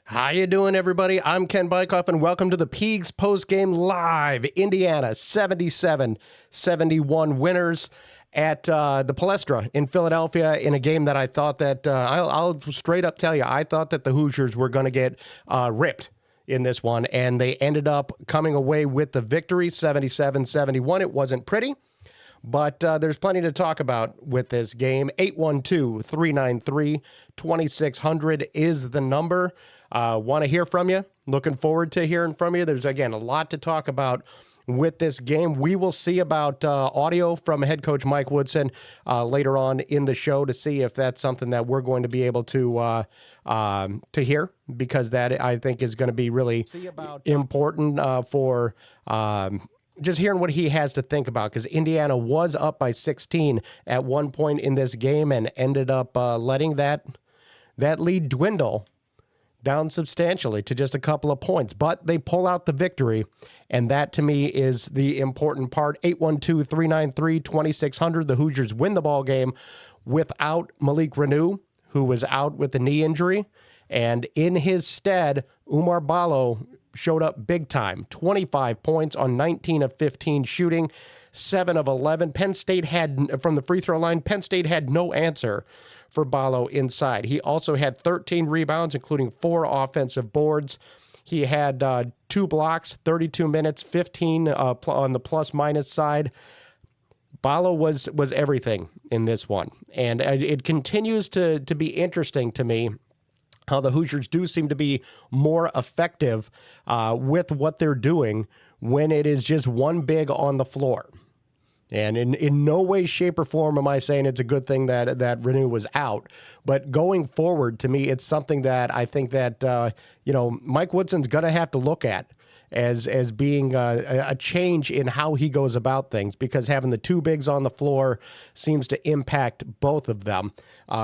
How you doing, everybody? I'm Ken Bykoff, and welcome to the Peegs Postgame Live. Indiana 77-71 winners at the Palestra in Philadelphia in a game that I thought that, I'll straight up tell you, I thought that the Hoosiers were going to get ripped in this one, and they ended up coming away with the victory, 77-71. It wasn't pretty, but there's plenty to talk about with this game. 812-393-2600 is the number. Want to hear from you. Looking forward to hearing from you. There's, again, a lot to talk about with this game. We will see about audio from head coach Mike Woodson later on in the show to see if that's something that we're going to be able to hear, because that, I think, is going to be really important for just hearing what he has to think about, because Indiana was up by 16 at one point in this game and ended up letting that lead dwindle down substantially to just a couple of points. But they pull out the victory, and that, to me, is the important part. 812-393-2600. The Hoosiers win the ball game without Malik Renew, who was out with a knee injury, and in his stead, Umar Ballo showed up big time. 25 points on 19 of 15 shooting, 7 of 11. Penn State had, from the free throw line, Penn State had no answer for Ballo inside. He also had 13 rebounds, including 4 offensive boards. He had 2 blocks, 32 minutes, 15 on the plus-minus side. Ballo was everything in this one. And it continues to be interesting to me how the Hoosiers do seem to be more effective with what they're doing when it is just one big on the floor. And in no way, shape, or form am I saying it's a good thing that Renew was out. But going forward, to me, it's something that I think that, Mike Woodson's going to have to look at as being a change in how he goes about things, because having the 2 bigs on the floor seems to impact both of them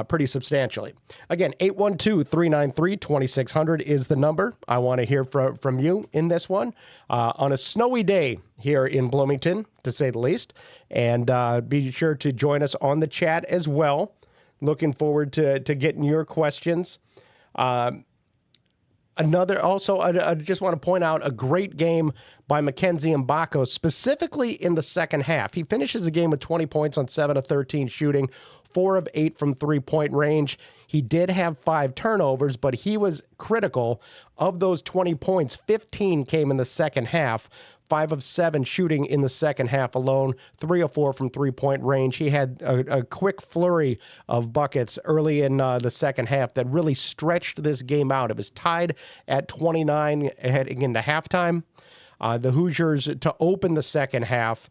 pretty substantially. Again, 812-393-2600 is the number. I want to hear from you in this one on a snowy day here in Bloomington, to say the least. And be sure to join us on the chat as well. Looking forward to getting your questions. I just want to point out a great game by Mackenzie Mbako, specifically in the second half. He finishes the game with 20 points on 7 of 13 shooting, 4 of 8 from three-point range. He did have 5 turnovers, but he was critical. Of those 20 points, 15 came in the second half, 5 of 7 shooting in the second half alone, 3 of 4 from three-point range. He had a quick flurry of buckets early in the second half that really stretched this game out. It was tied at 29 heading into halftime. The Hoosiers, to open the second half,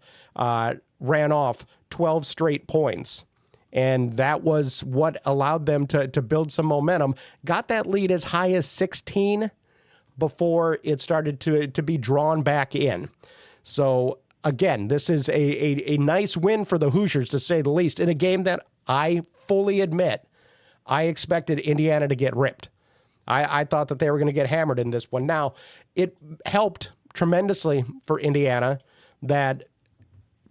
ran off 12 straight points. And that was what allowed them to build some momentum. Got that lead as high as 16 before it started to be drawn back in. So, again, this is a nice win for the Hoosiers, to say the least, in a game that I fully admit I expected Indiana to get ripped. I thought that they were going to get hammered in this one. Now, it helped tremendously for Indiana that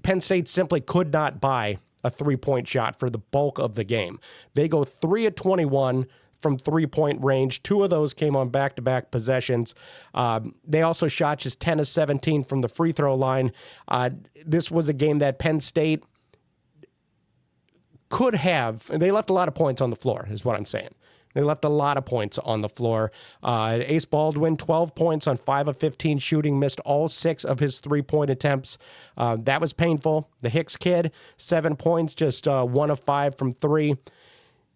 Penn State simply could not buy a three-point shot for the bulk of the game. They go 3 of 21 from three-point range. 2 of those came on back-to-back possessions. They also shot just 10 of 17 from the free throw line. This was a game that Penn State could have, and they left a lot of points on the floor, is what I'm saying. They left a lot of points on the floor. Ace Baldwin, 12 points on 5 of 15 shooting, missed all 6 of his three-point attempts. That was painful. The Hicks kid, 7 points, just 1 of 5 from 3.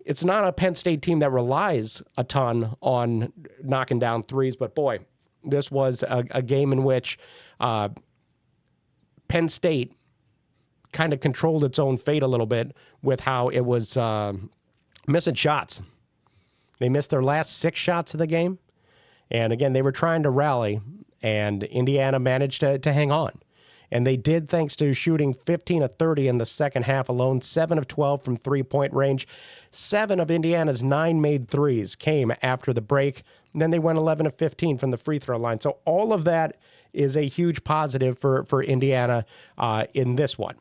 It's not a Penn State team that relies a ton on knocking down threes, but boy, this was a game in which Penn State kind of controlled its own fate a little bit with how it was missing shots. They missed their last 6 shots of the game, and again, they were trying to rally, and Indiana managed to hang on. And they did, thanks to shooting 15 of 30 in the second half alone, 7 of 12 from three-point range. 7 of Indiana's 9 made threes came after the break. And then they went 11 of 15 from the free throw line. So all of that is a huge positive for Indiana in this one.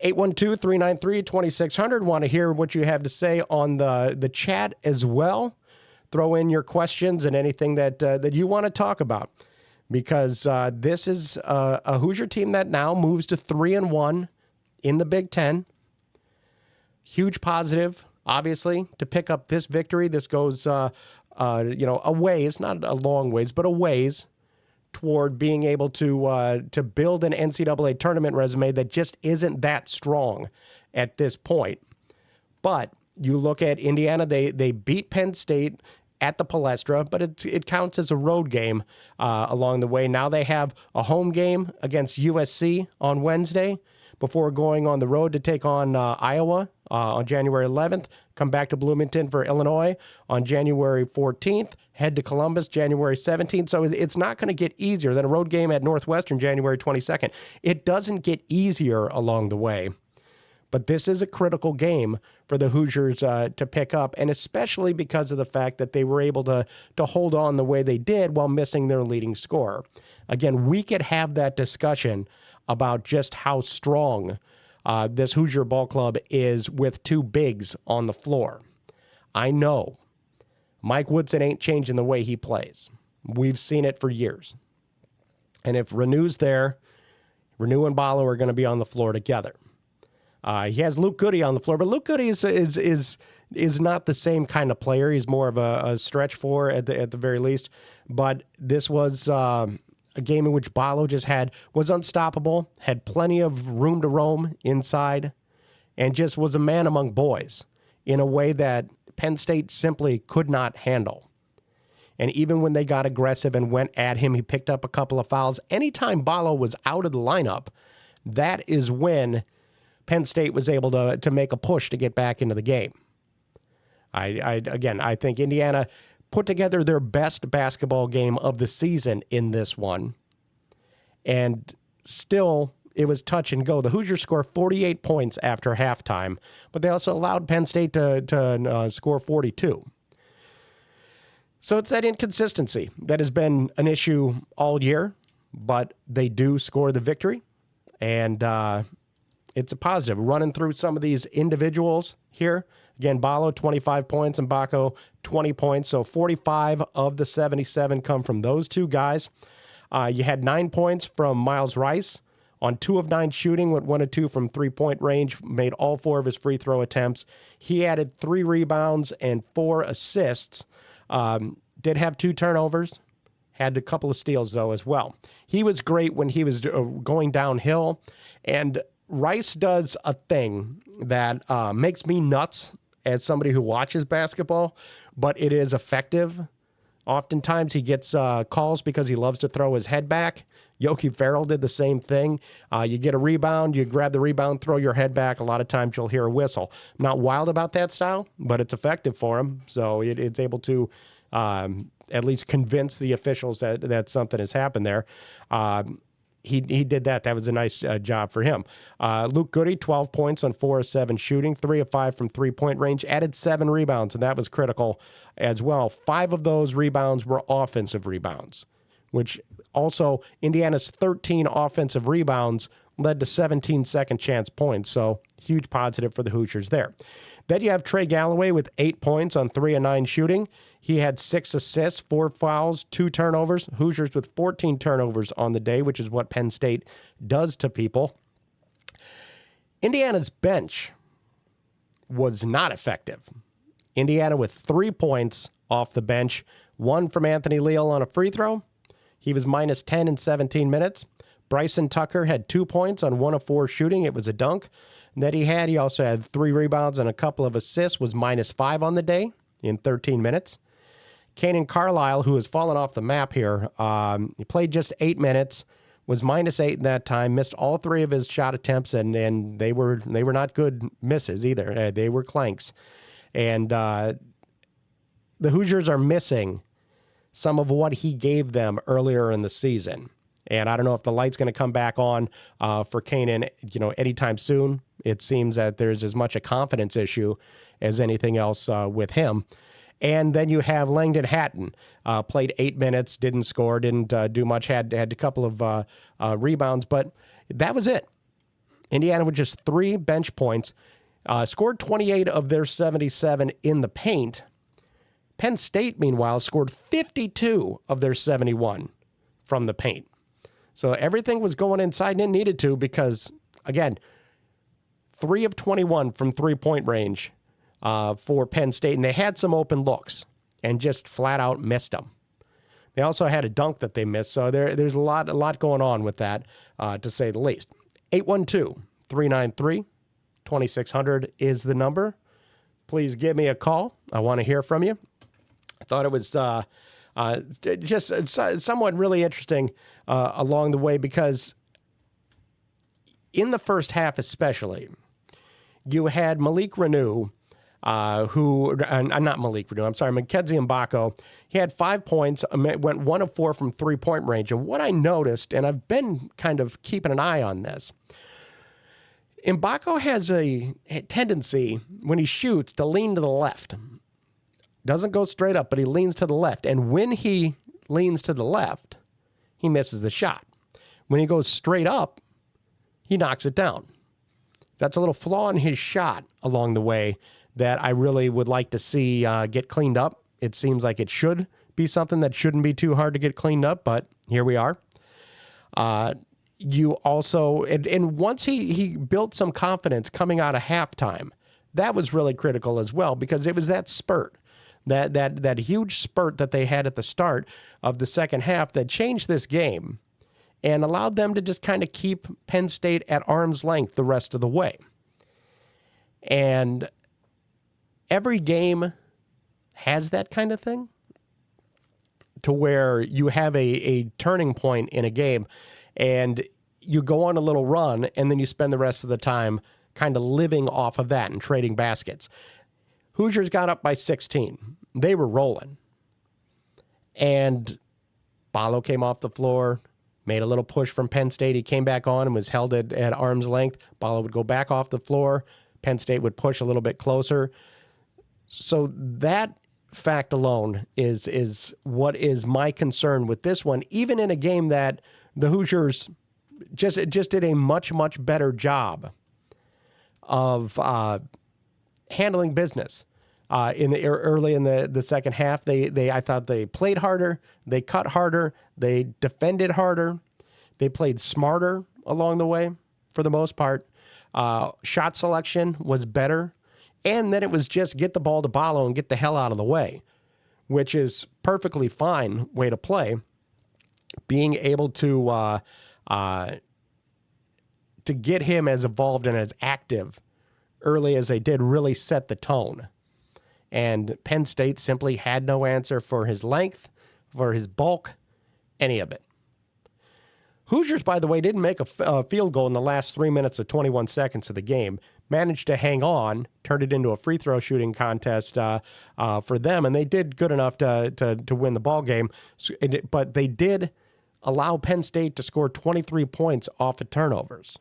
812-393-2600. Want to hear what you have to say on the chat as well. throw in your questions and anything that you want to talk about, because this is a Hoosier team that now moves to 3-1 in the Big Ten. Huge positive, obviously, to pick up this victory. This goes, a ways, not a long ways, but a ways toward being able to build an NCAA tournament resume that just isn't that strong at this point. But you look at Indiana, they beat Penn State at the Palestra, but it counts as a road game along the way. Now they have a home game against USC on Wednesday before going on the road to take on Iowa on January 11th, come back to Bloomington for Illinois on January 14th, head to Columbus January 17th. So it's not going to get easier than a road game at Northwestern January 22nd. It doesn't get easier along the way. But this is a critical game for the Hoosiers to pick up, and especially because of the fact that they were able to hold on the way they did while missing their leading scorer. Again, we could have that discussion about just how strong this Hoosier ball club is with two bigs on the floor. I know Mike Woodson ain't changing the way he plays. We've seen it for years. And if Renu's there, Renu and Ballo are going to be on the floor together. He has Luke Goody on the floor, but Luke Goody is not the same kind of player. He's more of a stretch four at the very least. But this was a game in which Ballo was unstoppable, had plenty of room to roam inside, and just was a man among boys in a way that Penn State simply could not handle. And even when they got aggressive and went at him, he picked up a couple of fouls. Anytime Ballo was out of the lineup, that is when Penn State was able to make a push to get back into the game. I think Indiana put together their best basketball game of the season in this one. And still, it was touch and go. The Hoosiers scored 48 points after halftime, but they also allowed Penn State to score 42. So it's that inconsistency that has been an issue all year, but they do score the victory. And it's a positive. Running through some of these individuals here. Again, Ballo, 25 points, and Bacco, 20 points. So 45 of the 77 come from those two guys. You had 9 points from Miles Rice on 2 of 9 shooting, went 1 of 2 from three-point range, made all 4 of his free throw attempts. He added 3 rebounds and 4 assists. Did have 2 turnovers. Had a couple of steals, though, as well. He was great when he was going downhill. And Rice does a thing that makes me nuts as somebody who watches basketball, but it is effective. Oftentimes he gets calls because he loves to throw his head back. Yogi Ferrell did the same thing. You get a rebound, you grab the rebound, throw your head back. A lot of times you'll hear a whistle. I'm not wild about that style, but it's effective for him. So it's able to at least convince the officials that something has happened there. He did that. That was a nice job for him. Luke Goody, 12 points on 4 of 7 shooting, 3 of 5 from three-point range, added 7 rebounds, and that was critical as well. 5 of those rebounds were offensive rebounds, which also Indiana's 13 offensive rebounds led to 17 second chance points, so huge positive for the Hoosiers there. Then you have Trey Galloway with 8 points on 3 of 9 shooting. He had 6 assists, 4 fouls, 2 turnovers. Hoosiers with 14 turnovers on the day, which is what Penn State does to people. Indiana's bench was not effective. Indiana with 3 points off the bench, 1 from Anthony Leal on a free throw. He was minus 10 in 17 minutes. Bryson Tucker had 2 points on 1 of 4 shooting. It was a dunk that he also had 3 rebounds and a couple of assists, was minus 5 on the day in 13 minutes. Kanan Carlisle, who has fallen off the map here, he played just 8 minutes, was minus 8 in that time, missed all 3 of his shot attempts, and they were not good misses either. They were clanks. And the Hoosiers are missing some of what he gave them earlier in the season. And I don't know if the light's going to come back on for Kanan, anytime soon. It seems that there's as much a confidence issue as anything else with him. And then you have Langdon Hatton, played 8 minutes, didn't score, didn't do much, had a couple of rebounds, but that was it. Indiana with just 3 bench points, scored 28 of their 77 in the paint. Penn State, meanwhile, scored 52 of their 71 from the paint. So everything was going inside and it needed to because, again, 3 of 21 from three-point range for Penn State. And they had some open looks and just flat out missed them. They also had a dunk that they missed. So there's a lot going on with that, to say the least. 812-393-2600 is the number. Please give me a call. I want to hear from you. I thought it was just somewhat really interesting along the way because in the first half especially, you had Malik Renew, not Malik Renew, I'm sorry, Mackenzie Mbako. He had 5 points, went 1 of 4 from three-point range. And what I noticed, and I've been kind of keeping an eye on this, Mbako has a tendency when he shoots to lean to the left. Doesn't go straight up, but he leans to the left. And when he leans to the left, he misses the shot. When he goes straight up, he knocks it down. That's a little flaw in his shot along the way that I really would like to see get cleaned up. It seems like it should be something that shouldn't be too hard to get cleaned up, but here we are. You also, and once he built some confidence coming out of halftime, that was really critical as well because it was that spurt, that huge spurt that they had at the start of the second half that changed this game and allowed them to just kind of keep Penn State at arm's length the rest of the way. And every game has that kind of thing to where you have a turning point in a game and you go on a little run and then you spend the rest of the time kind of living off of that and trading baskets. Hoosiers got up by 16. They were rolling. And Ballo came off the floor, made a little push from Penn State. He came back on and was held at arm's length. Ballo would go back off the floor. Penn State would push a little bit closer. So that fact alone is what is my concern with this one, even in a game that the Hoosiers just did a much better job of handling business early in the second half. I thought they played harder, they cut harder, they defended harder, they played smarter along the way for the most part. Shot selection was better, and then it was just get the ball to Ballo and get the hell out of the way, which is perfectly fine way to play. Being able to get him as involved and as active early as they did really set the tone. And Penn State simply had no answer for his length, for his bulk, any of it. Hoosiers, by the way, didn't make a field goal in the last 3 minutes of 21 seconds of the game. Managed to hang on, turned it into a free throw shooting contest for them, and they did good enough to win the ball game. But they did allow Penn State to score 23 points off of turnovers.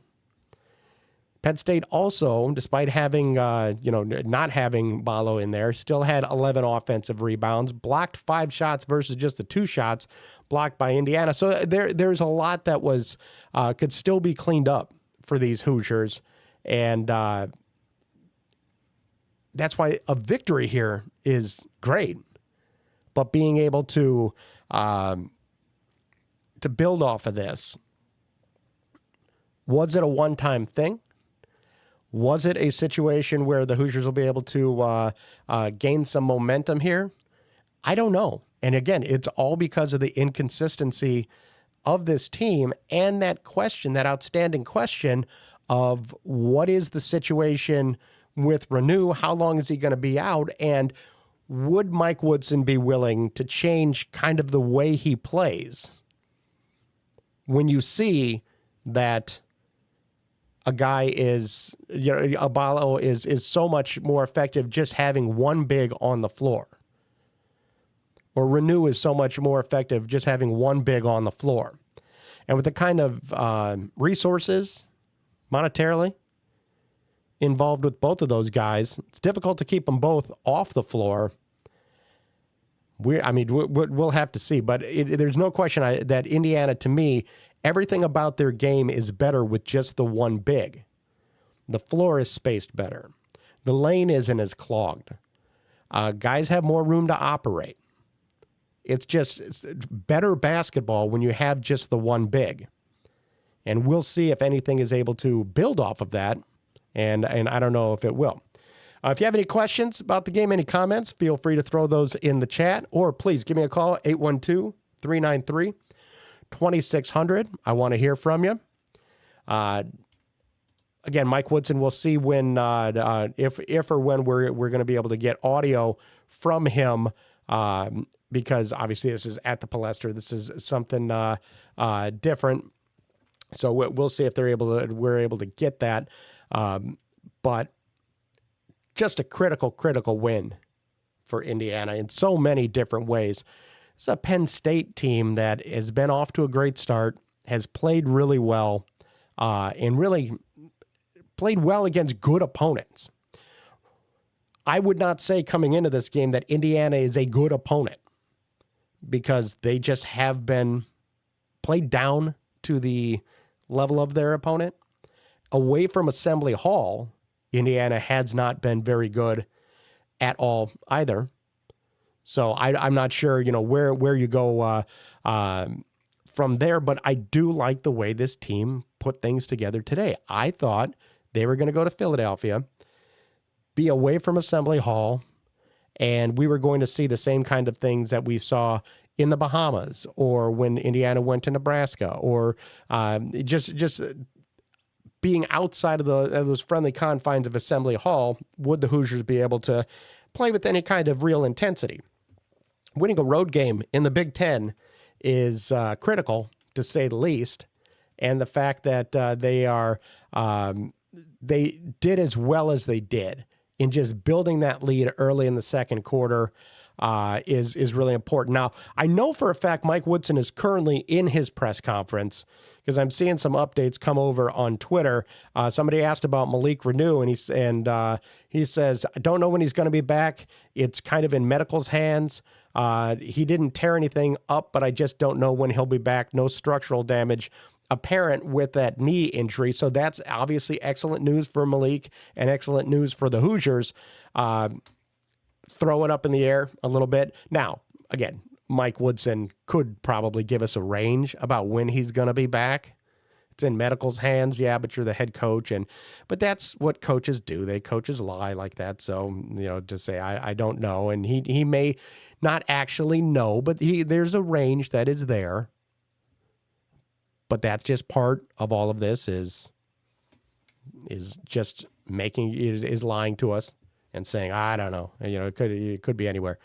Penn State also, despite having, not having Ballo in there, still had 11 offensive rebounds, blocked 5 shots versus just the 2 shots blocked by Indiana. So there's a lot that was could still be cleaned up for these Hoosiers. And that's why a victory here is great. But being able to build off of this, was it a one-time thing? Was it a situation where the Hoosiers will be able to gain some momentum here? I don't know. And again, it's all because of the inconsistency of this team and that question, that outstanding question of what is the situation with Renew? How long is he going to be out? And would Mike Woodson be willing to change kind of the way he plays when you see that a guy is, a Ballo is so much more effective just having one big on the floor? Or Renew is so much more effective just having one big on the floor. And with the kind of resources monetarily involved with both of those guys, it's difficult to keep them both off the floor. We'll have to see. But there's no question that Indiana, to me, everything about their game is better with just the one big. The floor is spaced better. The lane isn't as clogged. Guys have more room to operate. It's better basketball when you have just the one big. And we'll see if anything is able to build off of that. And I don't know if it will. If you have any questions about the game, any comments, feel free to throw those in the chat. Or please give me a call, 812-393-2600. I want to hear from you. Again, Mike Woodson, we'll see when, if or when we're going to be able to get audio from him, because obviously this is at the Palestra. This is something different. So we'll see if we're able to get that. But just a critical win for Indiana in so many different ways. It's a Penn State team that has been off to a great start, has played really well, and really played well against good opponents. I would not say coming into this game that Indiana is a good opponent, because they just have been played down to the level of their opponent. Away from Assembly Hall, Indiana has not been very good at all either. So I'm not sure, where you go from there, but I do like the way this team put things together today. I thought they were going to go to Philadelphia, be away from Assembly Hall, and we were going to see the same kind of things that we saw in the Bahamas, or when Indiana went to Nebraska, or just being outside of those friendly confines of Assembly Hall. Would the Hoosiers be able to play with any kind of real intensity? Winning a road game in the Big Ten is critical, to say the least, and the fact that they did as well as they did in just building that lead early in the second quarter is really important. Now, I know for a fact Mike Woodson is currently in his press conference, because I'm seeing some updates come over on Twitter. Somebody asked about Malik Renew, and he says, I don't know when he's going to be back. It's kind of in medical's hands. He didn't tear anything up, but I just don't know when he'll be back. No structural damage apparent with that knee injury. So that's obviously excellent news for Malik and excellent news for the Hoosiers. Throw it up in the air a little bit. Now, again, Mike Woodson could probably give us a range about when he's going to be back. It's in medical's hands, yeah, but you're the head coach, but that's what coaches do. Coaches lie like that. So, to say I don't know, and he may not actually know, but there's a range that is there. But that's just part of all of this is just is lying to us and saying, I don't know, it could be anywhere.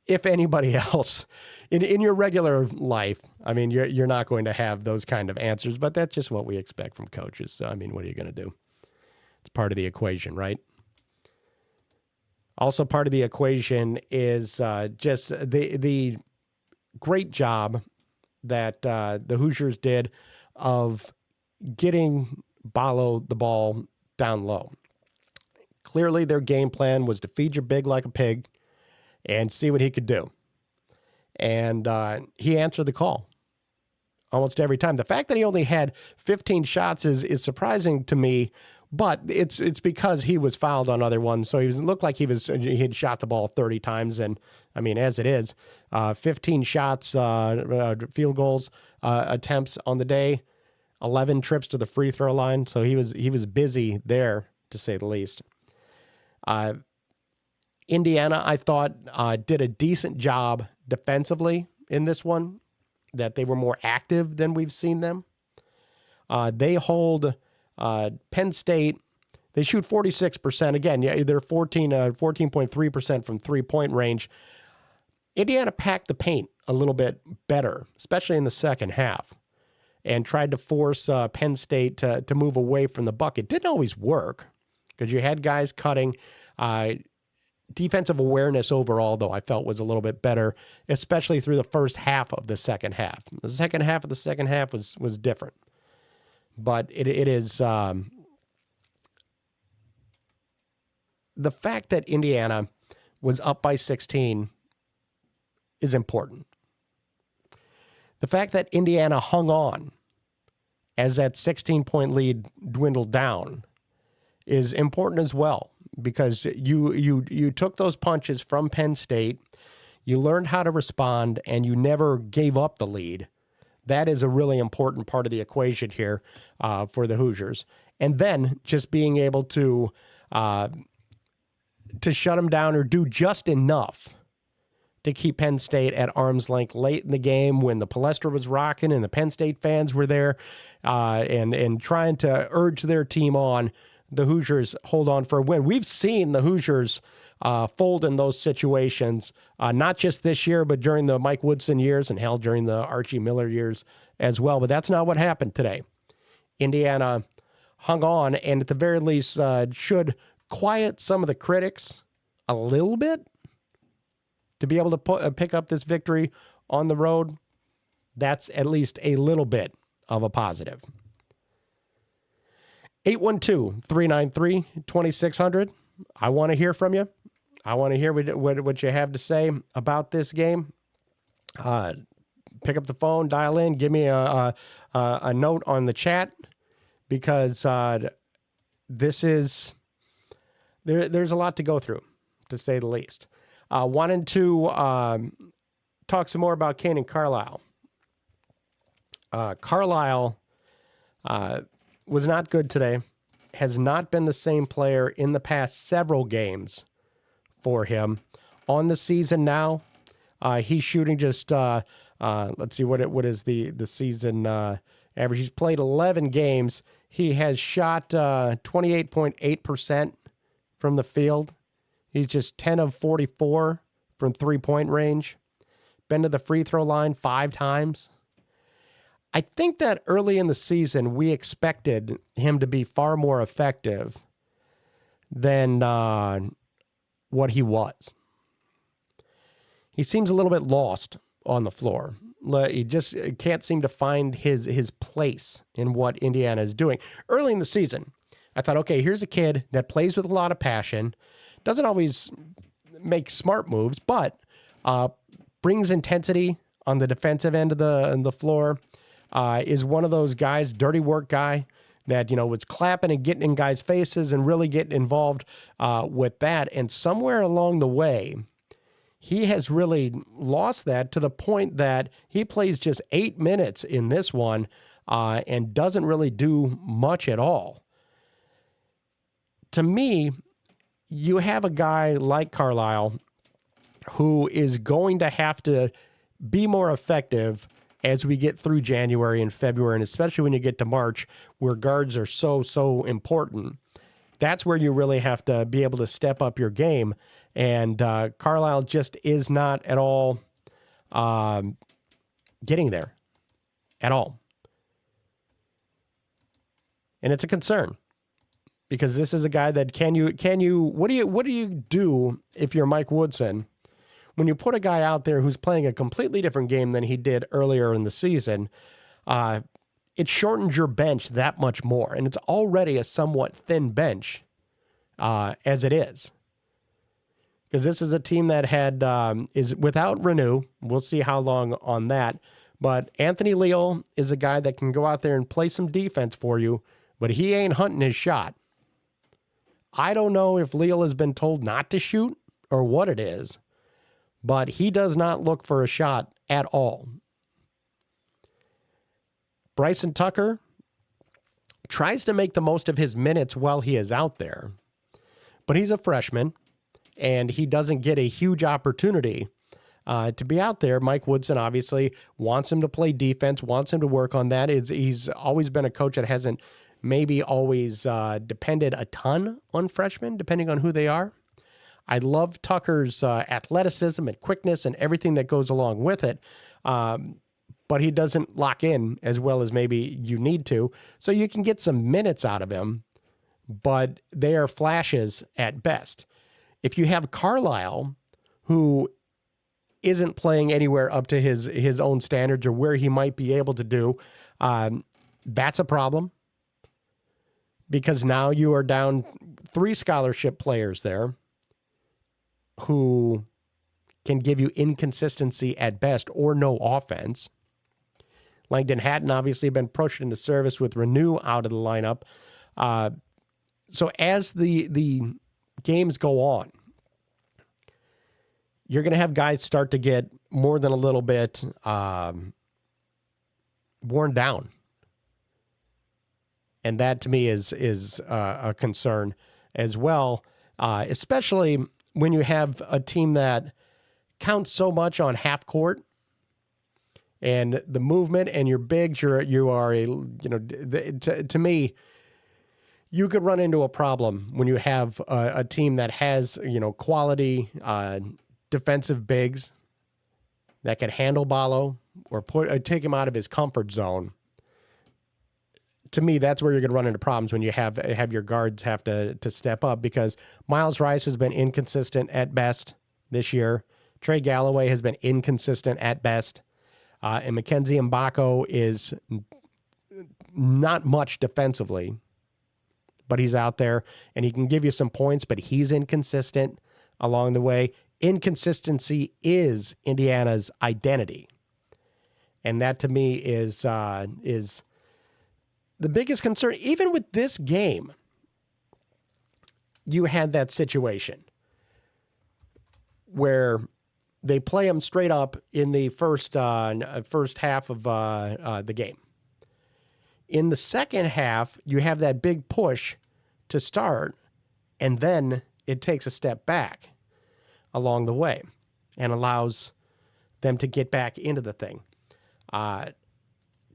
If anybody else in your regular life, I mean, you're not going to have those kind of answers, but that's just what we expect from coaches. So, I mean, what are you going to do? It's part of the equation, right? Also part of the equation is just the great job that the Hoosiers did of getting Ballo the ball down low. Clearly, their game plan was to feed your big like a pig and see what he could do. And he answered the call almost every time. The fact that he only had 15 shots is surprising to me, but it's because he was fouled on other ones. So it looked like he had shot the ball 30 times. And I mean, as it is, 15 shots, field goals, attempts on the day, 11 trips to the free throw line. So he was busy there, to say the least. Indiana, I thought, did a decent job defensively in this one, that they were more active than we've seen them. They hold Penn State. They shoot 46%. Again, yeah, they're 14.3% from three-point range. Indiana packed the paint a little bit better, especially in the second half, and tried to force Penn State to move away from the bucket. Didn't always work, because you had guys cutting. Defensive awareness overall, though, I felt was a little bit better, especially through the first half of the second half. The second half of the second half was different. But it is the fact that Indiana was up by 16 is important. The fact that Indiana hung on as that 16-point lead dwindled down is important as well, because you took those punches from Penn State, you learned how to respond, and you never gave up the lead. That is a really important part of the equation here for the Hoosiers. And then just being able to shut them down or do just enough to keep Penn State at arm's length late in the game when the Palestra was rocking and the Penn State fans were there and trying to urge their team on. The Hoosiers hold on for a win. We've seen the Hoosiers fold in those situations, not just this year, but during the Mike Woodson years and hell, during the Archie Miller years as well. But that's not what happened today. Indiana hung on, and at the very least should quiet some of the critics a little bit to be able to pick up this victory on the road. That's at least a little bit of a positive. 812-393-2600. I want to hear from you. I want to hear what you have to say about this game. Pick up the phone, dial in, give me a note on the chat, because this is there's a lot to go through, to say the least. Wanted to talk some more about Kane and Carlisle. Carlisle was not good today, has not been the same player in the past several games for him. On the season now, he's shooting just, let's see, what is the season average? He's played 11 games. He has shot 28.8% from the field. He's just 10 of 44 from three-point range. Been to the free throw line 5 times. I think that early in the season, we expected him to be far more effective than what he was. He seems a little bit lost on the floor. He just can't seem to find his place in what Indiana is doing. Early in the season, I thought, okay, here's a kid that plays with a lot of passion, doesn't always make smart moves, but brings intensity on the defensive end of the floor. Is one of those guys, dirty work guy, that, was clapping and getting in guys' faces and really getting involved with that. And somewhere along the way, he has really lost that, to the point that he plays just 8 minutes in this one and doesn't really do much at all. To me, you have a guy like Carlisle who is going to have to be more effective as we get through January and February, and especially when you get to March, where guards are so important. That's where you really have to be able to step up your game. And Carlisle just is not at all getting there at all. And it's a concern, because this is a guy that what do you do if you're Mike Woodson when you put a guy out there who's playing a completely different game than he did earlier in the season? It shortens your bench that much more, and it's already a somewhat thin bench as it is. Because this is a team that is without Renew. We'll see how long on that. But Anthony Leal is a guy that can go out there and play some defense for you, but he ain't hunting his shot. I don't know if Leal has been told not to shoot or what it is, but he does not look for a shot at all. Bryson Tucker tries to make the most of his minutes while he is out there, but he's a freshman, and he doesn't get a huge opportunity to be out there. Mike Woodson obviously wants him to play defense, wants him to work on that. He's always been a coach that hasn't maybe always depended a ton on freshmen, depending on who they are. I love Tucker's athleticism and quickness and everything that goes along with it, but he doesn't lock in as well as maybe you need to. So you can get some minutes out of him, but they are flashes at best. If you have Carlisle, who isn't playing anywhere up to his own standards or where he might be able to do, that's a problem, because now you are down 3 scholarship players there who can give you inconsistency at best or no offense. Langdon Hatton obviously been pushed into service with Renew out of the lineup. So as the games go on, you're going to have guys start to get more than a little bit worn down. And that to me is a concern as well, especially when you have a team that counts so much on half court and the movement and your bigs. To me, you could run into a problem when you have a team that has quality defensive bigs that can handle Ballo or take him out of his comfort zone. To me, that's where you're going to run into problems when you have your guards have to step up, because Miles Rice has been inconsistent at best this year. Trey Galloway has been inconsistent at best. And Mackenzie Mbako is not much defensively, but he's out there and he can give you some points, but he's inconsistent along the way. Inconsistency is Indiana's identity. And that to me is the biggest concern. Even with this game, you had that situation where they play them straight up in the first half of the game. In the second half, you have that big push to start, and then it takes a step back along the way and allows them to get back into the thing. To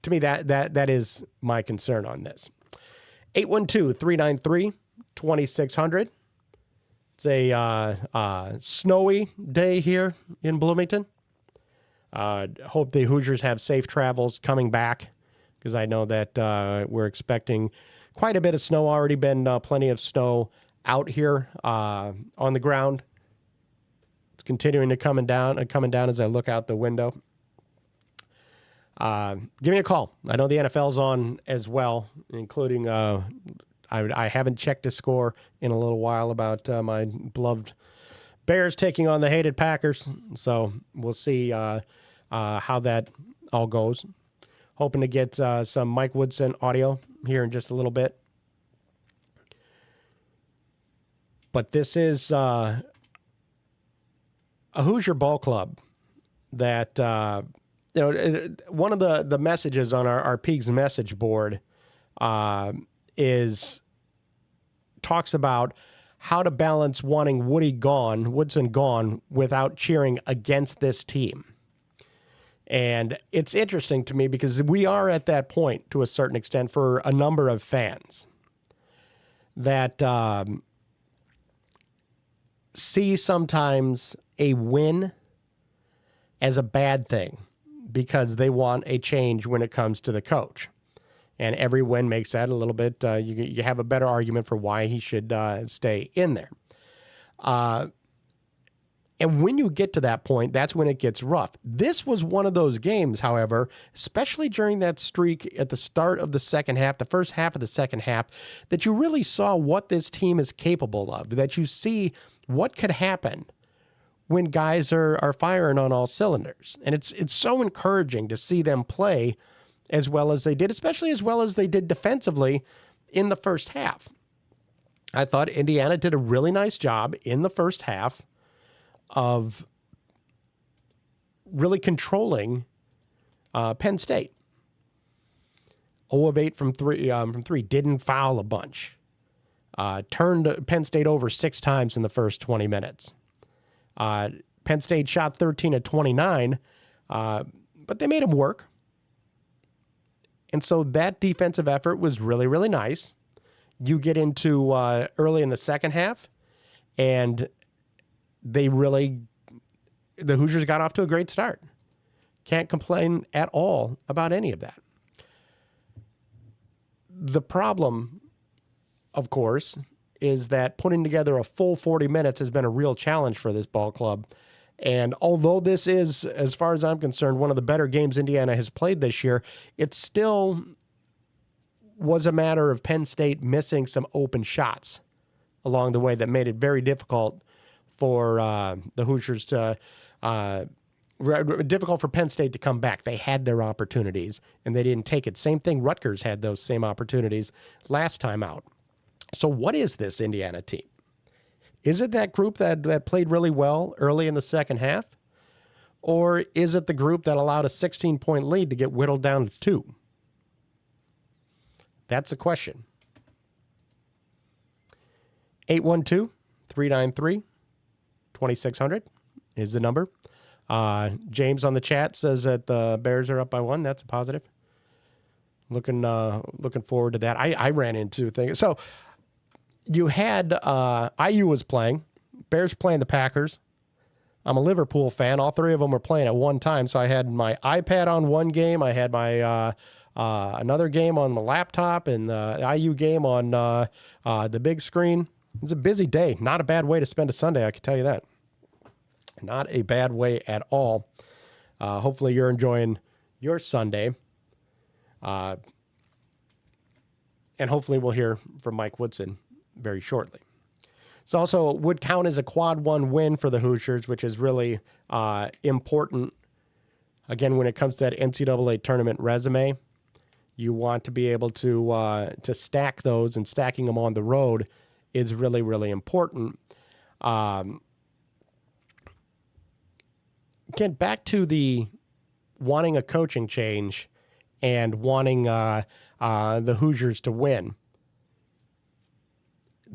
me, that is my concern on this. 812-393-2600. It's a snowy day here in Bloomington. Hope the Hoosiers have safe travels coming back, because I know that we're expecting quite a bit of snow. Already been plenty of snow out here on the ground. It's continuing to coming down as I look out the window. Give me a call. I know the NFL's on as well, including I haven't checked the score in a little while about my beloved Bears taking on the hated Packers. So we'll see how that all goes. Hoping to get some Mike Woodson audio here in just a little bit. But this is a Hoosier ball club that... one of the messages on our Peegs message board talks about how to balance wanting Woodson gone without cheering against this team. And it's interesting to me because we are at that point to a certain extent for a number of fans that see sometimes a win as a bad thing, because they want a change when it comes to the coach. And every win makes that a little bit, you have a better argument for why he should stay in there. And when you get to that point, that's when it gets rough. This was one of those games, however, especially during that streak at the start of the second half, the first half of the second half, that you really saw what this team is capable of, that you see what could happen when guys are firing on all cylinders. And it's so encouraging to see them play as well as they did, especially as well as they did defensively in the first half. I thought Indiana did a really nice job in the first half of really controlling Penn State. 0 of 8 from three, didn't foul a bunch. Turned Penn State over 6 times in the first 20 minutes. Penn State shot 13 of 29, but they made them work. And so that defensive effort was really, really nice. You get into early in the second half, and the Hoosiers got off to a great start. Can't complain at all about any of that. The problem, of course, is that putting together a full 40 minutes has been a real challenge for this ball club. And although this is, as far as I'm concerned, one of the better games Indiana has played this year, it still was a matter of Penn State missing some open shots along the way that made it very difficult for the Hoosiers to, difficult for Penn State to come back. They had their opportunities, and they didn't take it. Same thing, Rutgers had those same opportunities last time out. So what is this Indiana team? Is it that group that played really well early in the second half? Or is it the group that allowed a 16-point lead to get whittled down to 2? That's the question. 812-393-2600 is the number. James on the chat says that the Bears are up by 1. That's a positive. Looking forward to that. I ran into things. So you had IU was playing. Bears playing the Packers. I'm a Liverpool fan. All three of them were playing at one time. So I had my iPad on one game. I had my another game on my laptop, and the IU game on the big screen. It's a busy day. Not a bad way to spend a Sunday, I can tell you that. Not a bad way at all. Hopefully you're enjoying your Sunday. And hopefully we'll hear from Mike Woodson very shortly. So also would count as a quad 1 win for the Hoosiers, which is really important. Again, when it comes to that NCAA tournament resume, you want to be able to stack those, and stacking them on the road is really, really important. Again, back to the wanting a coaching change and wanting the Hoosiers to win.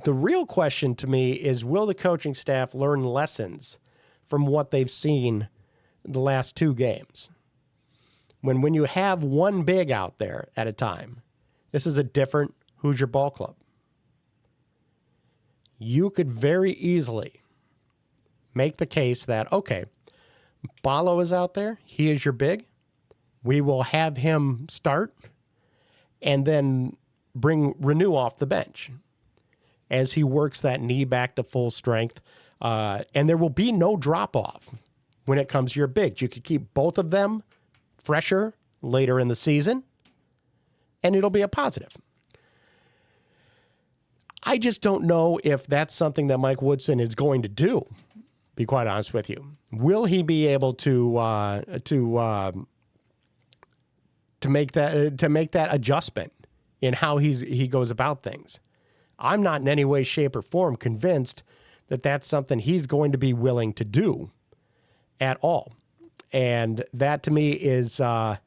The real question to me is, will the coaching staff learn lessons from what they've seen the last 2 games? When you have one big out there at a time, this is a different Hoosier ball club. You could very easily make the case that, okay, Ballo is out there. He is your big. We will have him start and then bring Renew off the bench as he works that knee back to full strength. And there will be no drop-off when it comes to your bigs. You could keep both of them fresher later in the season, and it'll be a positive. I just don't know if that's something that Mike Woodson is going to do, to be quite honest with you. Will he be able to make that adjustment in how he goes about things? I'm not in any way, shape, or form convinced that that's something he's going to be willing to do at all. And that to me is your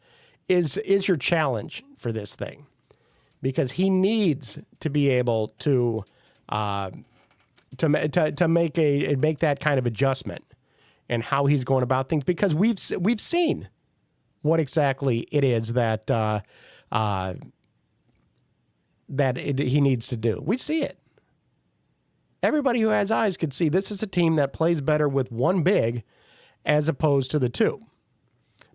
challenge for this thing, because he needs to be able to make that kind of adjustment and how he's going about things, because we've seen what exactly it is that he needs to do. We see it. Everybody who has eyes could see this is a team that plays better with one big as opposed to the 2.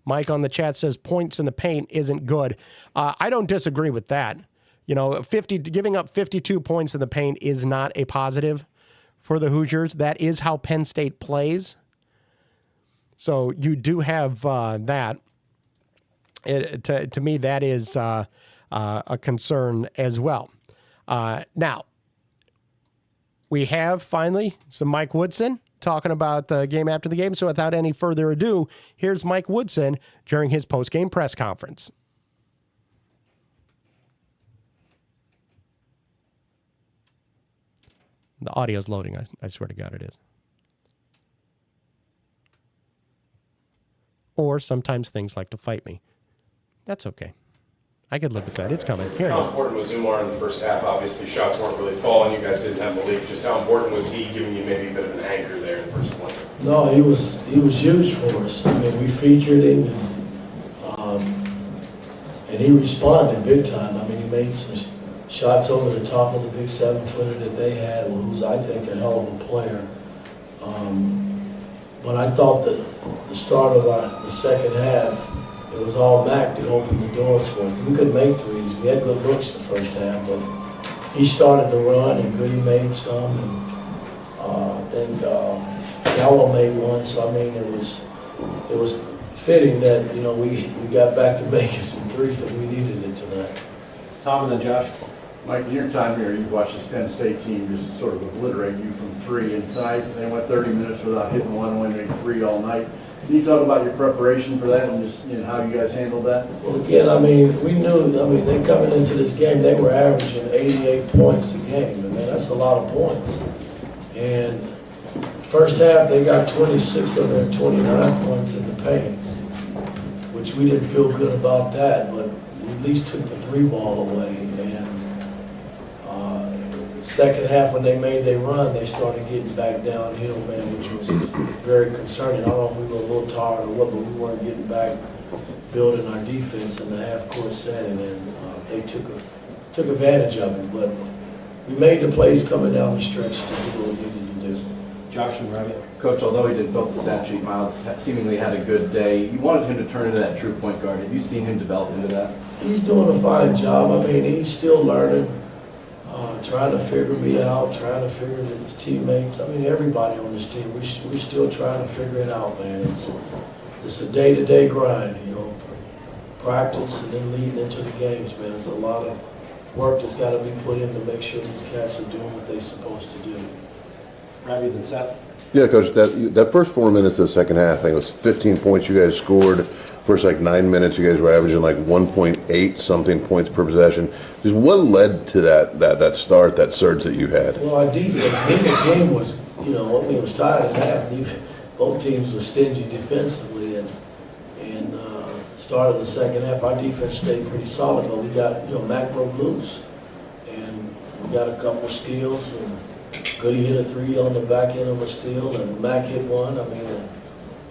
Mike on the chat says points in the paint isn't good. I don't disagree with that. You know, giving up 52 points in the paint is not a positive for the Hoosiers. That is how Penn State plays. So you do have that. To me, that is a concern as well. Now, we have finally some Mike Woodson talking about the game after the game. So without any further ado, here's Mike Woodson during his post-game press conference. The audio's loading. I swear to God it is. Or sometimes things like to fight me. That's okay. I could live with that. It's coming. Here it is. How important was Umar in the first half? Obviously, shots weren't really falling. You guys didn't have the lead. Just how important was he giving you maybe a bit of an anchor there in the first one? No, he was huge for us. I mean, we featured him, and he responded big time. I mean, he made some shots over the top of the big 7-footer that they had, who's, I think, a hell of a player. But I thought that the start of the second half, it was all Mac that opened the doors for us. We couldn't make threes. We had good looks the first half, but he started the run, and Goody made some, and I think Gallo made one. So I mean, it was fitting that, you know, we got back to making some threes that we needed it tonight. Tom and then Josh. Mike, in your time here, you've watched this Penn State team just sort of obliterate you from 3, and tonight they went 30 minutes without hitting one winning 3 all night. Can you talk about your preparation for that and just how you guys handled that? Well, again, I mean, we knew, they coming into this game, they were averaging 88 points a game. And man, that's a lot of points. And first half, they got 26 of their 29 points in the paint, which we didn't feel good about that, but we at least took the three ball away. And second half, when they made their run, they started getting back downhill, man, which was very concerning. I don't know if we were a little tired or what, but we weren't getting back, building our defense in the half-court setting, and they took advantage of it. But we made the plays coming down the stretch to do what we needed to do. Josh and Rabbit. Coach, although he didn't fill up the stat sheet, Miles seemingly had a good day. You wanted him to turn into that true point guard. Have you seen him develop into that? He's doing a fine job. I mean, he's still learning, trying to figure me out, trying to figure his teammates. I mean, everybody on this team, we're still trying to figure it out, man. It's a day-to-day grind, practice and then leading into the games, man. It's a lot of work that's got to be put in to make sure these cats are doing what they're supposed to do. Rabbit and Seth. Yeah, Coach, that first 4 minutes of the second half, I think it was 15 points you guys scored. First 9 minutes, you guys were averaging 1.8 something points per possession. Just what led to that start, that surge that you had? Well, our defense, neither team was, it was tied at half. Both teams were stingy defensively, and started the second half. Our defense stayed pretty solid, but we got, Mac broke loose, and we got a couple of steals, and Goody hit a three on the back end of a steal, and Mac hit one.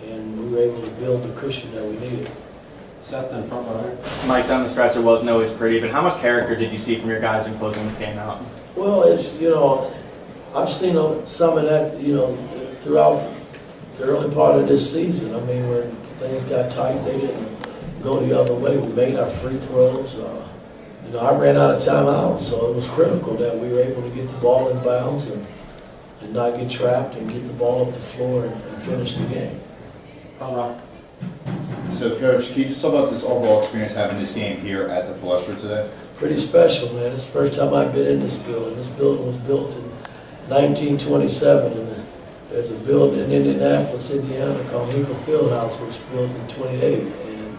And we were able to build the cushion that we needed. Seth and front runner. Mike, down the stretch it wasn't always pretty, but how much character did you see from your guys in closing this game out? Well, I've seen some of that, throughout the early part of this season. I mean, when things got tight, they didn't go the other way. We made our free throws. I ran out of timeouts, so it was critical that we were able to get the ball in bounds and not get trapped and get the ball up the floor and finish the game. So, Coach, can you just talk about this overall experience having this game here at the Palestra today? Pretty special, man. It's the first time I've been in this building. This building was built in 1927, and there's a building in Indianapolis, Indiana called Hinkle Fieldhouse, which was built in 28. And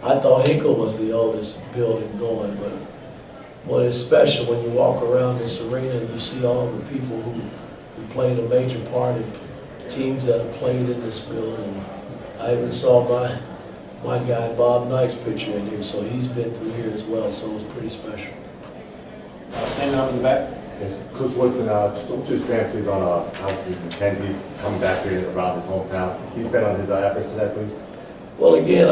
I thought Hinkle was the oldest building going, but boy, it's special when you walk around this arena and you see all the people who played a major part in teams that have played in this building. I even saw my guy Bob Knight's picture in here, so he's been through here as well, so it was pretty special. Standing up in the back. Yes. Coach Woodson, just expand please on how Mackenzie's coming back here around his hometown. Can you expand on his efforts today, please? Well, again,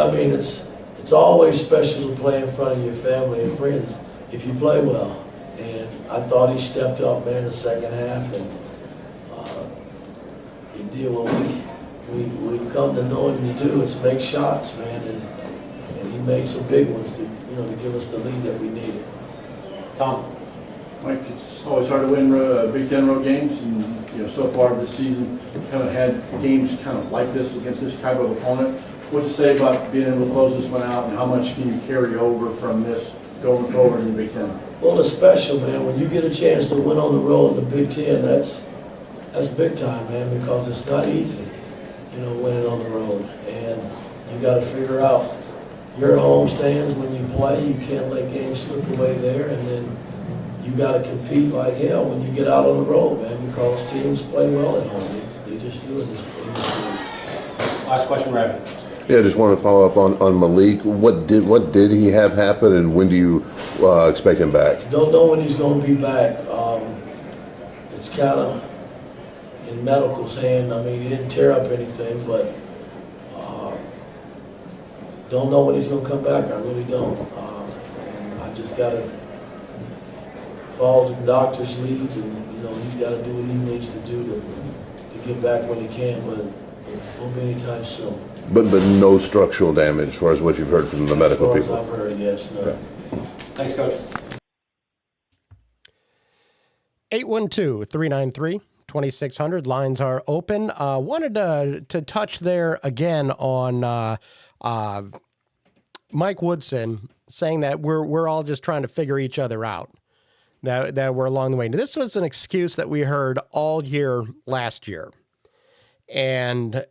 it's always special to play in front of your family and friends if you play well. And I thought he stepped up, man, the second half, and he did what we come to know him to do, is make shots, man, and he made some big ones to give us the lead that we needed. Tom. Mike, it's always hard to win Big Ten road games, and so far this season, haven't had games kind of like this against this type of opponent. What'd you say about being able to close this one out, and how much can you carry over from this going forward in the Big Ten? Well, it's special, man. When you get a chance to win on the road in the Big Ten, that's big time, man, because it's not easy, winning on the road. And you got to figure out your home stands when you play. You can't let games slip away there, and then you got to compete like hell when you get out on the road, man, because teams play well at home. They just do in this league. Last question, Rabbit. Yeah, I just want to follow up on Malik. What did he have happen, and when do you expect him back? Don't know when he's going to be back. It's kind of in medical's hand. I mean, he didn't tear up anything, but don't know when he's going to come back. I really don't. And I just got to follow the doctor's leads, and he's got to do what he needs to do to get back when he can, but it won't be anytime soon. But no structural damage, as far as what you've heard from the medical people. As far as I've heard, yes, no. Okay. Thanks, Coach. 812-393-2600. Lines are open. Wanted to touch there again on Mike Woodson saying that we're all just trying to figure each other out, that we're along the way. Now, this was an excuse that we heard all year last year. And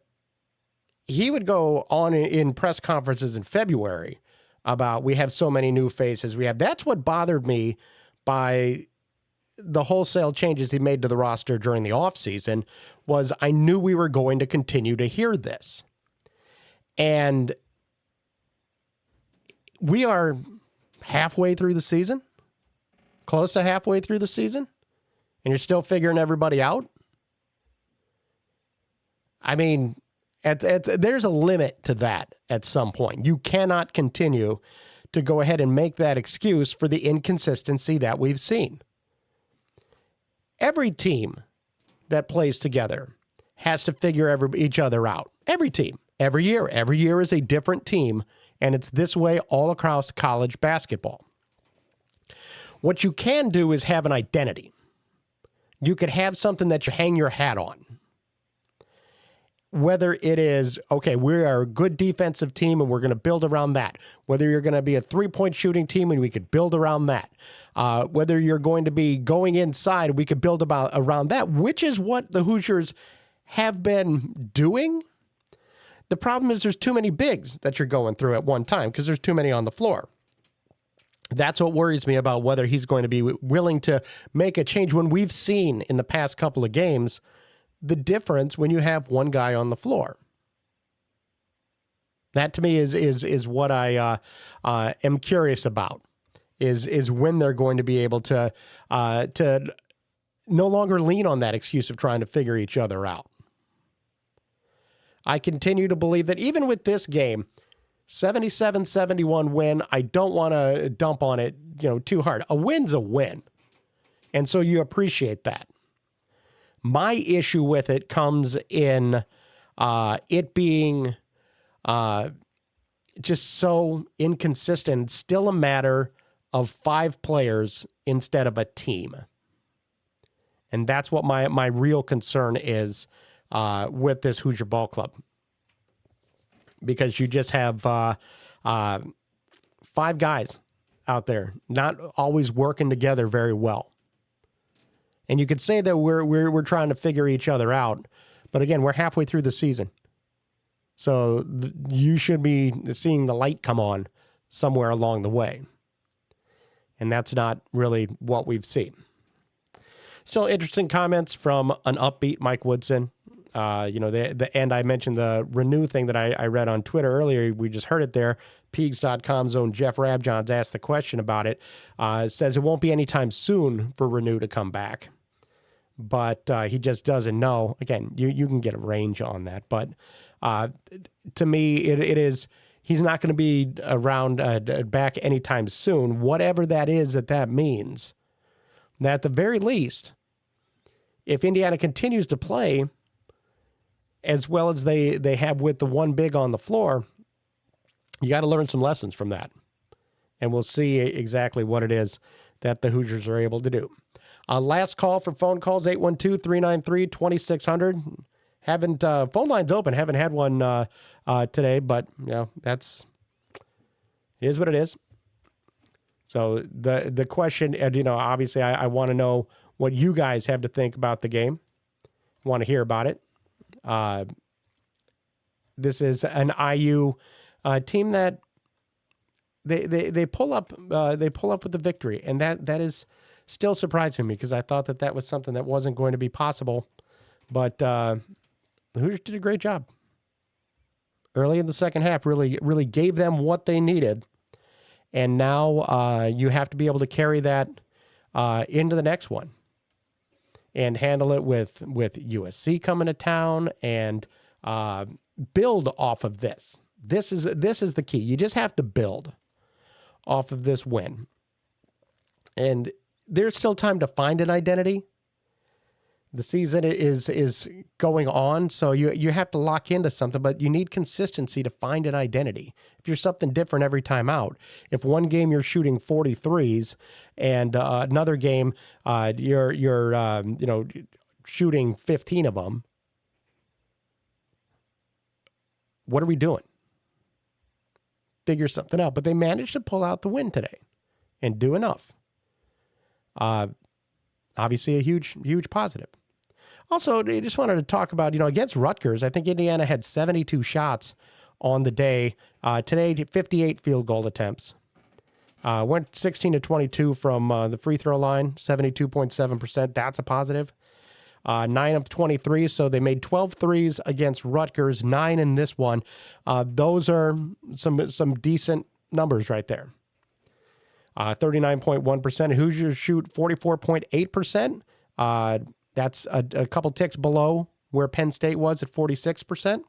he would go on in press conferences in February about we have so many new faces. That's what bothered me by the wholesale changes he made to the roster during the offseason was I knew we were going to continue to hear this. And we are halfway through the season, close to halfway through the season, and you're still figuring everybody out. I mean, there's a limit to that at some point. You cannot continue to go ahead and make that excuse for the inconsistency that we've seen. Every team that plays together has to figure each other out. Every team, every year. Every year is a different team, and it's this way all across college basketball. What you can do is have an identity. You could have something that you hang your hat on. Whether it is, okay, we are a good defensive team and we're going to build around that. Whether you're going to be a three-point shooting team and we could build around that. Whether you're going to be going inside, we could build around that, which is what the Hoosiers have been doing. The problem is there's too many bigs that you're going through at one time because there's too many on the floor. That's what worries me about whether he's going to be willing to make a change when we've seen in the past couple of games the difference when you have one guy on the floor. That to me is what I am curious about. Is when they're going to be able to no longer lean on that excuse of trying to figure each other out. I continue to believe that even with this game, 77-71 win, I don't want to dump on it, too hard. A win's a win. And so you appreciate that. My issue with it comes in it being just so inconsistent. It's still a matter of 5 players instead of a team. And that's what my real concern is with this Hoosier Ball Club. Because you just have 5 guys out there not always working together very well. And you could say that we're trying to figure each other out, but again, we're halfway through the season. So you should be seeing the light come on somewhere along the way. And that's not really what we've seen. Still interesting comments from an upbeat Mike Woodson. The end, I mentioned the Renew thing that I read on Twitter earlier. We just heard it there. Peegs.com's own Jeff Rabjohns asked the question about it. Says it won't be anytime soon for Renew to come back. But he just doesn't know. Again, you can get a range on that. But to me, it is, he's not going to be around back anytime soon. Whatever that is that means. That at the very least, if Indiana continues to play as well as they have with the one big on the floor, you got to learn some lessons from that. And we'll see exactly what it is that the Hoosiers are able to do. Last call for phone calls, 812-393-2600. Haven't phone lines open. Haven't had one today, but it is what it is. So the question, obviously I want to know what you guys have to think about the game. Want to hear about it. This is an IU team that they pull up with the victory, and that is still surprising me because I thought that was something that wasn't going to be possible. But the Hoosiers did a great job early in the second half. Really gave them what they needed, and now you have to be able to carry that into the next one and handle it with USC coming to town and build off of this. This is the key. You just have to build off of this win. And there's still time to find an identity. The season is going on, so you have to lock into something, but you need consistency to find an identity. If you're something different every time out, if one game you're shooting 43s and another game you're shooting 15 of them, what are we doing? Figure something out. But they managed to pull out the win today and do enough. Obviously a huge positive. Also, I just wanted to talk about, against Rutgers, I think Indiana had 72 shots on the day. Today, 58 field goal attempts. Went 16 to 22 from the free throw line, 72.7%. That's a positive. 9 of 23, so they made 12 threes against Rutgers, 9 in this one. Those are some decent numbers right there. 39.1%. Hoosiers shoot 44.8%. That's a couple ticks below where Penn State was at 46%.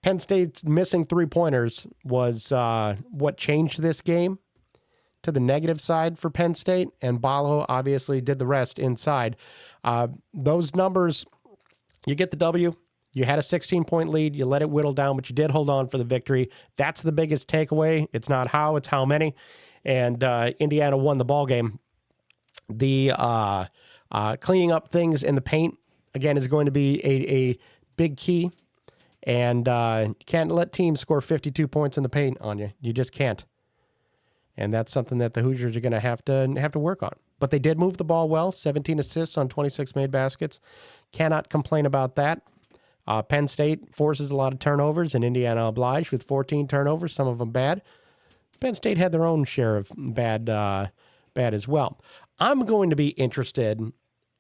Penn State's missing three-pointers was what changed this game to the negative side for Penn State, and Ballo obviously did the rest inside. Those numbers, you get the W. You had a 16-point lead. You let it whittle down, but you did hold on for the victory. That's the biggest takeaway. It's not how, it's how many. And Indiana won the ball game. The cleaning up things in the paint, again, is going to be a big key. And you can't let teams score 52 points in the paint on you. You just can't. And that's something that the Hoosiers are going to have to work on. But they did move the ball well, 17 assists on 26 made baskets. Cannot complain about that. Penn State forces a lot of turnovers, and Indiana obliged with 14 turnovers, some of them bad. Penn State had their own share of bad as well. I'm going to be interested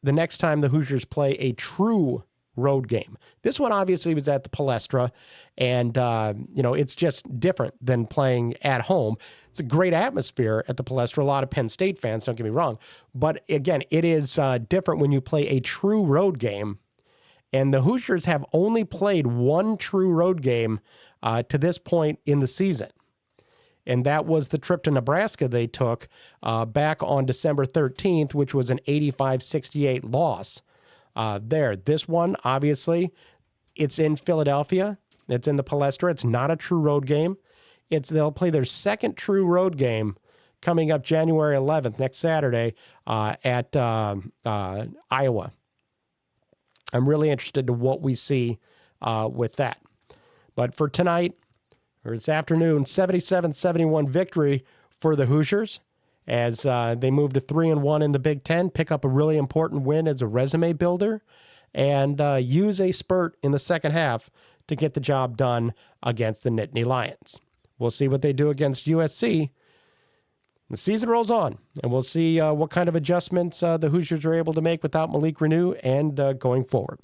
the next time the Hoosiers play a true road game. This one obviously was at the Palestra, and it's just different than playing at home. It's a great atmosphere at the Palestra. A lot of Penn State fans, don't get me wrong, but again, it is different when you play a true road game. And the Hoosiers have only played one true road game to this point in the season, and that was the trip to Nebraska they took back on December 13th, which was an 85-68 loss. There. This one, obviously, it's in Philadelphia. It's in the Palestra. It's not a true road game. They'll play their second true road game coming up January 11th, next Saturday, at Iowa. I'm really interested to what we see with that. But for tonight, or this afternoon, 77-71 victory for the Hoosiers, as they move to 3-1 in the Big Ten, pick up a really important win as a resume builder, and use a spurt in the second half to get the job done against the Nittany Lions. We'll see what they do against USC. The season rolls on, and we'll see what kind of adjustments the Hoosiers are able to make without Malik Renew and going forward.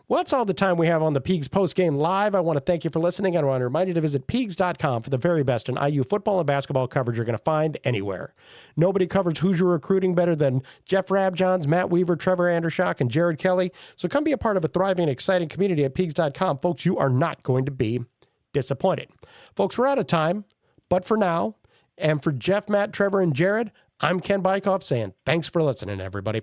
Well, that's all the time we have on the Peegs Postgame Live. I want to thank you for listening. I want to remind you to visit Peegs.com for the very best in IU football and basketball coverage you're going to find anywhere. Nobody covers Hoosier recruiting better than Jeff Rabjohns, Matt Weaver, Trevor Andershock, and Jared Kelly. So come be a part of a thriving and exciting community at Peegs.com. Folks, you are not going to be disappointed. Folks, we're out of time, but for now, and for Jeff, Matt, Trevor, and Jared, I'm Ken Bykoff saying thanks for listening, everybody.